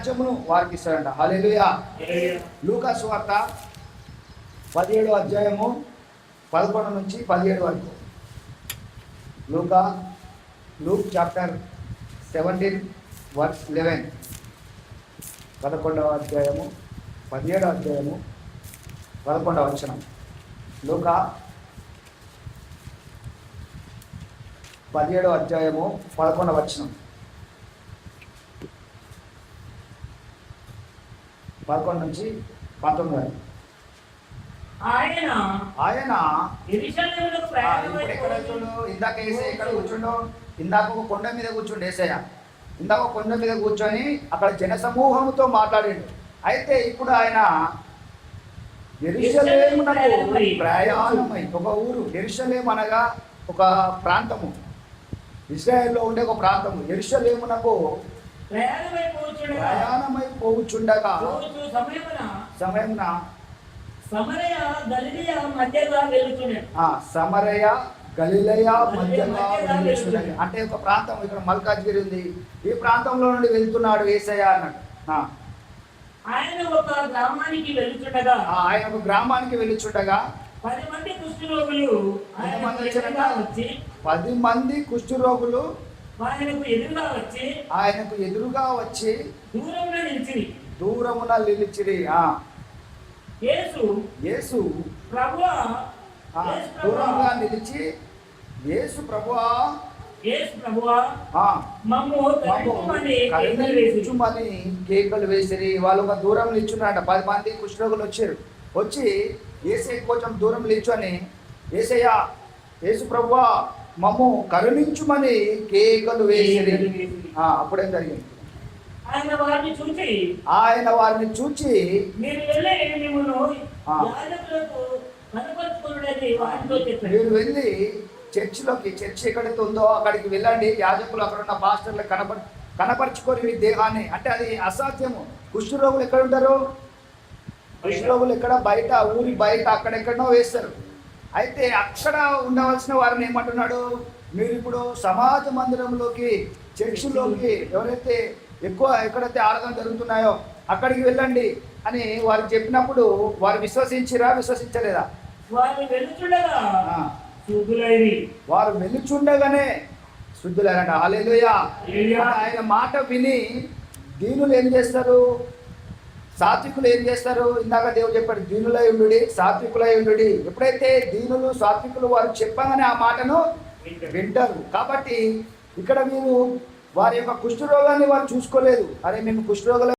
రాజ్యమును వారికి ఇస్తాడంట. హల్లెలూయా. లూకా సువార్త 17వ అధ్యాయము 11 నుంచి 17 వరకు. Luke chapter 17 verse 11. 11వ అధ్యాయము 17వ అధ్యాయము 11వ వచనం. లూకా 17వ అధ్యాయము 11వ వచనం. 11 నుంచి 19 వరకు. ఆయన ఎక్కడ చూడు, ఇందాక వేసే ఎక్కడ కూర్చుండు, ఇందాక ఒక కొండ మీద కూర్చుండు ఏసయ్య. ఇందాక ఒక కొండ మీద కూర్చొని అక్కడ జన సమూహంతో మాట్లాడిండు. అయితే ఇప్పుడు ఆయన యెరూషలేమునకు ప్రయాణమై, ఒక ఊరు యెరూషలేము అనగా ఒక ప్రాంతము, ఇశ్రాయేల్లో ఉండే ఒక ప్రాంతము. యెరూషలేమునకు ప్రయాణమై పోవుచుండగా సమయమున సమరయ గలిలయ మధ్యగా వెళ్తున్నాడు. అంటే ఒక ప్రాంతం, ఇక్కడ మల్కాజ్గిరి ఉంది, ఈ ప్రాంతంలో నుండి వెళ్తున్నాడు యేసయ్య అన్నాడు. ఆయన ఒక గ్రామానికి వెళ్ళుచుండగా 10 మంది కుష్ఠరోగులు ఆయనకు ఎదురుగా వచ్చి దూరమున నిలిచిరి. యేసు దూరంగా నిలిచి, యేసు ప్రభువా కరుణించుమని కేకలు వేసిరి. వాళ్ళు ఒక దూరం నిల్చున్నారట. 10 మంది కుష్ఠరోగులు వచ్చి యేసయ్య కొంచెం దూరం నిల్చొని, యేసు ప్రభువా మమ్ము కరుణించుమని కేకలు వేసిరి. అప్పుడేం జరిగింది? ఆయన వారిని చూచి మీరు వెళ్ళి చర్చ్ ఎక్కడైతే ఉందో అక్కడికి వెళ్ళండి, యాజకులు అక్కడ ఉన్న పాస్టర్లు కనపరుచుకొని మీ దేహాన్ని. అంటే అది అసాధ్యము. కుష్ఠరోగులు ఎక్కడ ఉంటారు? కుష్ఠరోగులు ఎక్కడ? బయట, ఊరి బయట అక్కడెక్కడనో వేస్తారు. అయితే అక్కడ ఉండవలసిన వారిని ఏమంటున్నాడు? మీరు ఇప్పుడు సమాజ మందిరంలోకి, చర్చిలోకి, ఎవరైతే ఎక్కువ ఎక్కడైతే ఆరాధన జరుగుతున్నాయో అక్కడికి వెళ్ళండి అని వారు చెప్పినప్పుడు వారు విశ్వసించలేదా? వారు వెలుచుండగానే శుద్ధులైనట. హల్లెలూయా. ఆయన మాట విని దీనులు ఏం చేస్తారు? సాత్వికులు ఏం చేస్తారు? ఇందాక దేవుడు చెప్పాడు, దీనులై ఉండు, సాత్వికులై ఉండు. ఎప్పుడైతే దీనులు సాత్వికులు వారు చెప్పగానే ఆ మాటను వింటారు. కాబట్టి ఇక్కడ మీరు వారి యొక్క కుష్ఠరోగాన్ని వారు చూసుకోలేదు. అరే మేము కుష్ఠరోగులు